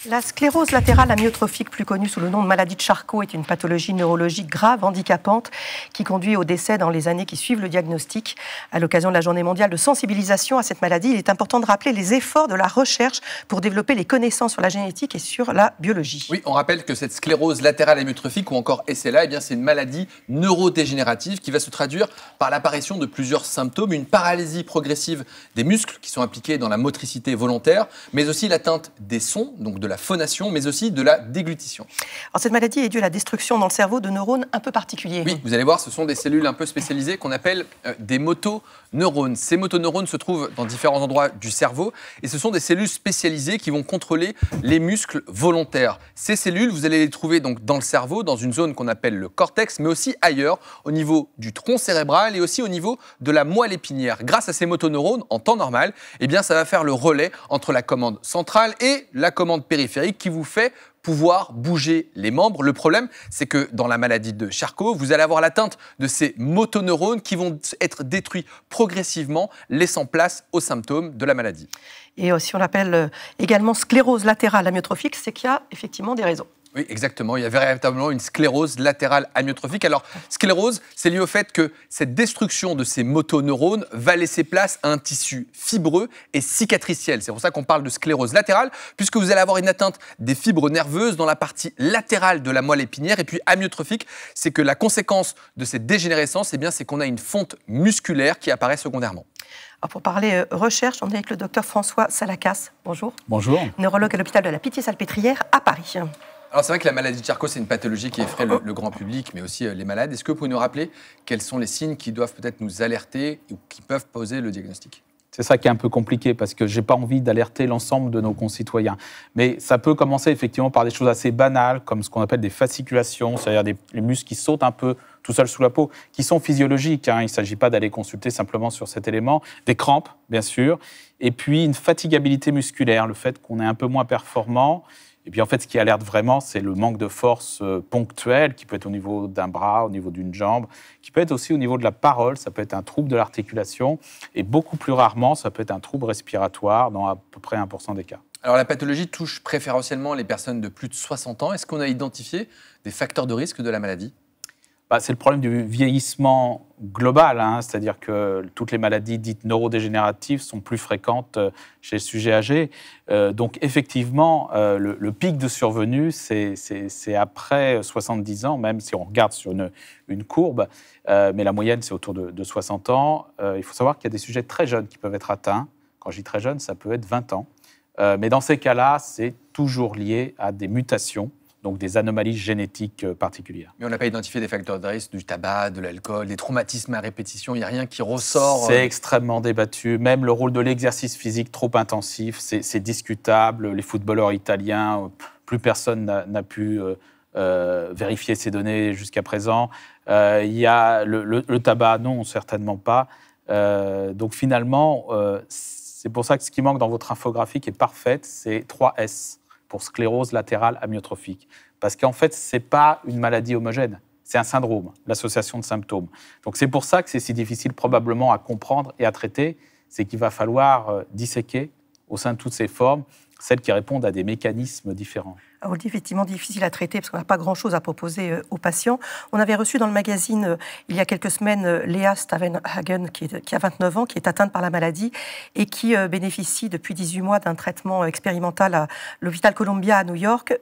La sclérose latérale amyotrophique, plus connue sous le nom de maladie de Charcot, est une pathologie neurologique grave, handicapante, qui conduit au décès dans les années qui suivent le diagnostic. À l'occasion de la journée mondiale de sensibilisation à cette maladie, il est important de rappeler les efforts de la recherche pour développer les connaissances sur la génétique et sur la biologie. Oui, on rappelle que cette sclérose latérale amyotrophique, ou encore SLA, c'est une maladie neurodégénérative qui va se traduire par l'apparition de plusieurs symptômes, une paralysie progressive des muscles qui sont impliqués dans la motricité volontaire, mais aussi l'atteinte des sons, donc de la phonation, mais aussi de la déglutition. Alors, cette maladie est due à la destruction dans le cerveau de neurones un peu particuliers. Oui, vous allez voir, ce sont des cellules un peu spécialisées qu'on appelle des motoneurones. Ces motoneurones se trouvent dans différents endroits du cerveau et ce sont des cellules spécialisées qui vont contrôler les muscles volontaires. Ces cellules, vous allez les trouver donc dans le cerveau, dans une zone qu'on appelle le cortex, mais aussi ailleurs, au niveau du tronc cérébral et aussi au niveau de la moelle épinière. Grâce à ces motoneurones, en temps normal, ça va faire le relais entre la commande centrale et la commande périphérique qui vous fait pouvoir bouger les membres. Le problème, c'est que dans la maladie de Charcot, vous allez avoir l'atteinte de ces motoneurones qui vont être détruits progressivement, laissant place aux symptômes de la maladie. Et si on l'appelle également sclérose latérale amyotrophique, c'est qu'il y a effectivement des raisons. Oui, exactement. Il y a véritablement une sclérose latérale amyotrophique. Alors, sclérose, c'est lié au fait que cette destruction de ces motoneurones va laisser place à un tissu fibreux et cicatriciel. C'est pour ça qu'on parle de sclérose latérale, puisque vous allez avoir une atteinte des fibres nerveuses dans la partie latérale de la moelle épinière. Et puis, amyotrophique, c'est que la conséquence de cette dégénérescence, c'est qu'on a une fonte musculaire qui apparaît secondairement. Alors pour parler recherche, on est avec le docteur François Salacas. Bonjour. Bonjour. Neurologue à l'hôpital de la Pitié-Salpêtrière à Paris. Alors c'est vrai que la maladie de Charcot, c'est une pathologie qui effraie le grand public, mais aussi les malades. Est-ce que vous pouvez nous rappeler quels sont les signes qui doivent peut-être nous alerter ou qui peuvent poser le diagnostic ? C'est ça qui est un peu compliqué parce que je n'ai pas envie d'alerter l'ensemble de nos concitoyens. Mais ça peut commencer effectivement par des choses assez banales, comme ce qu'on appelle des fasciculations, c'est-à-dire les muscles qui sautent un peu tout seuls sous la peau, qui sont physiologiques. Il ne s'agit pas d'aller consulter simplement sur cet élément. Des crampes, bien sûr. Et puis une fatigabilité musculaire, le fait qu'on est un peu moins performant. Et puis en fait, ce qui alerte vraiment, c'est le manque de force ponctuelle, qui peut être au niveau d'un bras, au niveau d'une jambe, qui peut être aussi au niveau de la parole, ça peut être un trouble de l'articulation, et beaucoup plus rarement, ça peut être un trouble respiratoire dans à peu près 1% des cas. Alors la pathologie touche préférentiellement les personnes de plus de 60 ans. Est-ce qu'on a identifié des facteurs de risque de la maladie ? C'est le problème du vieillissement global, c'est-à-dire que toutes les maladies dites neurodégénératives sont plus fréquentes chez les sujets âgés. Donc effectivement, le pic de survenue, c'est après 70 ans, même si on regarde sur une courbe, mais la moyenne, c'est autour de 60 ans. Il faut savoir qu'il y a des sujets très jeunes qui peuvent être atteints. Quand je dis très jeune, ça peut être 20 ans. Mais dans ces cas-là, c'est toujours lié à des mutations, donc des anomalies génétiques particulières. Mais on n'a pas identifié des facteurs de risque du tabac, de l'alcool, des traumatismes à répétition, il n'y a rien qui ressort. C'est extrêmement débattu, même le rôle de l'exercice physique trop intensif, c'est discutable. Les footballeurs italiens, plus personne n'a pu vérifier ces données jusqu'à présent. Il y a le tabac, non, certainement pas. Donc finalement, c'est pour ça que ce qui manque dans votre infographie qui est parfaite, c'est 3 S. Pour sclérose latérale amyotrophique. Parce qu'en fait, ce n'est pas une maladie homogène, c'est un syndrome, l'association de symptômes. Donc c'est pour ça que c'est si difficile probablement à comprendre et à traiter, c'est qu'il va falloir disséquer au sein de toutes ces formes, celles qui répondent à des mécanismes différents. Alors, c'est effectivement difficile à traiter parce qu'on n'a pas grand-chose à proposer aux patients. On avait reçu dans le magazine, il y a quelques semaines, Léa Stavenhagen, qui a 29 ans, qui est atteinte par la maladie et qui bénéficie depuis 18 mois d'un traitement expérimental à l'hôpital Columbia à New York,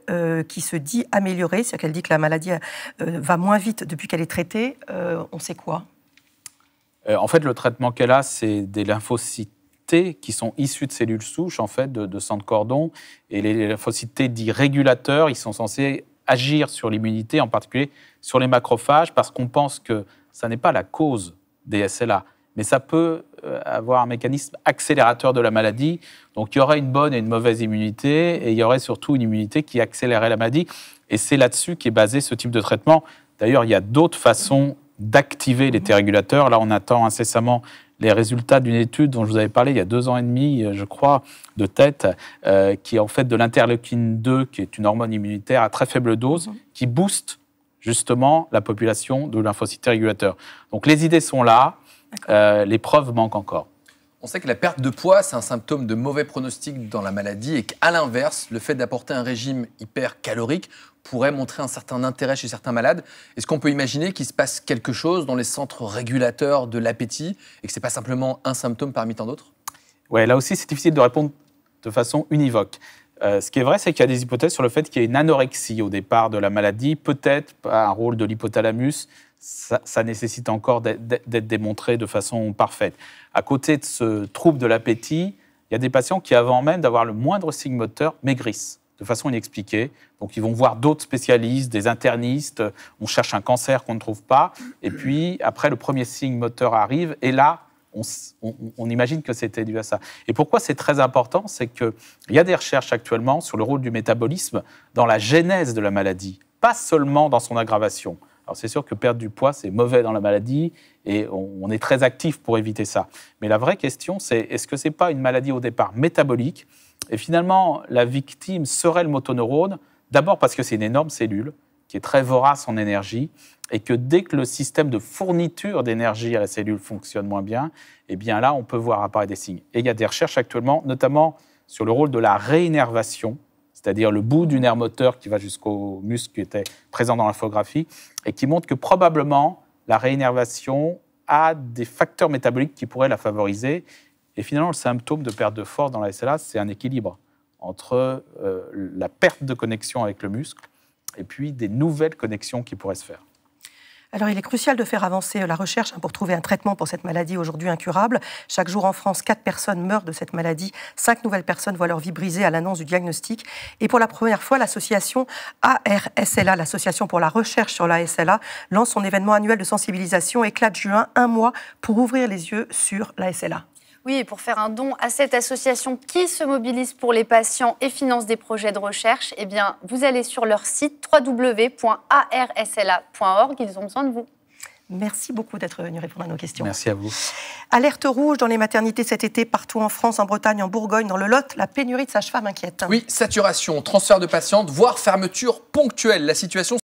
qui se dit amélioré. C'est-à-dire qu'elle dit que la maladie va moins vite depuis qu'elle est traitée. On sait quoi ? En fait, le traitement qu'elle a, c'est des lymphocytes qui sont issus de cellules souches, en fait, de sang de cordon. Et les lymphocytes T dits régulateurs, ils sont censés agir sur l'immunité, en particulier sur les macrophages, parce qu'on pense que ça n'est pas la cause des SLA, mais ça peut avoir un mécanisme accélérateur de la maladie. Donc, il y aurait une bonne et une mauvaise immunité, et il y aurait surtout une immunité qui accélérerait la maladie. Et c'est là-dessus qu'est basé ce type de traitement. D'ailleurs, il y a d'autres façons d'activer les T régulateurs. Là, on attend incessamment les résultats d'une étude dont je vous avais parlé il y a 2 ans et demi, je crois, de tête, qui est en fait de l'interleukine 2, qui est une hormone immunitaire à très faible dose, qui booste justement la population de lymphocytes régulateurs. Donc les idées sont là, les preuves manquent encore. On sait que la perte de poids, c'est un symptôme de mauvais pronostic dans la maladie et qu'à l'inverse, le fait d'apporter un régime hypercalorique pourrait montrer un certain intérêt chez certains malades. Est-ce qu'on peut imaginer qu'il se passe quelque chose dans les centres régulateurs de l'appétit et que ce n'est pas simplement un symptôme parmi tant d'autres? Ouais, là aussi, c'est difficile de répondre de façon univoque. Ce qui est vrai, c'est qu'il y a des hypothèses sur le fait qu'il y ait une anorexie au départ de la maladie, peut-être un rôle de l'hypothalamus. Ça nécessite encore d'être démontré de façon parfaite. À côté de ce trouble de l'appétit, il y a des patients qui, avant même d'avoir le moindre signe moteur, maigrissent de façon inexpliquée. Donc, ils vont voir d'autres spécialistes, des internistes. On cherche un cancer qu'on ne trouve pas. Et puis, après, le premier signe moteur arrive. Et là, on imagine que c'était dû à ça. Et pourquoi c'est très important? C'est qu'il y a des recherches actuellement sur le rôle du métabolisme dans la genèse de la maladie, pas seulement dans son aggravation. Alors c'est sûr que perdre du poids, c'est mauvais dans la maladie et on est très actif pour éviter ça. Mais la vraie question, c'est est-ce que ce n'est pas une maladie au départ métabolique? Et finalement, la victime serait le motoneurone, d'abord parce que c'est une énorme cellule qui est très vorace en énergie, et que dès que le système de fourniture d'énergie à la cellule fonctionne moins bien, eh bien là, on peut voir apparaître des signes. Et il y a des recherches actuellement, notamment sur le rôle de la réinnervation, c'est-à-dire le bout du nerf moteur qui va jusqu'au muscle qui était présent dans l'infographie, et qui montre que probablement la réinnervation a des facteurs métaboliques qui pourraient la favoriser. Et finalement, le symptôme de perte de force dans la SLA, c'est un équilibre entre la perte de connexion avec le muscle et puis des nouvelles connexions qui pourraient se faire. Alors, il est crucial de faire avancer la recherche pour trouver un traitement pour cette maladie aujourd'hui incurable. Chaque jour en France, 4 personnes meurent de cette maladie. 5 nouvelles personnes voient leur vie brisée à l'annonce du diagnostic. Et pour la première fois, l'association ARSLA, l'Association pour la recherche sur la SLA, lance son événement annuel de sensibilisation Éclat de juin, un mois pour ouvrir les yeux sur la SLA. Oui, et pour faire un don à cette association qui se mobilise pour les patients et finance des projets de recherche, eh bien, vous allez sur leur site www.arsla.org. Ils ont besoin de vous. Merci beaucoup d'être venu répondre à nos questions. Merci à vous. Alerte rouge dans les maternités cet été, partout en France, en Bretagne, en Bourgogne, dans le Lot. La pénurie de sages-femmes inquiète. Oui, saturation, transfert de patientes, voire fermeture ponctuelle. La situation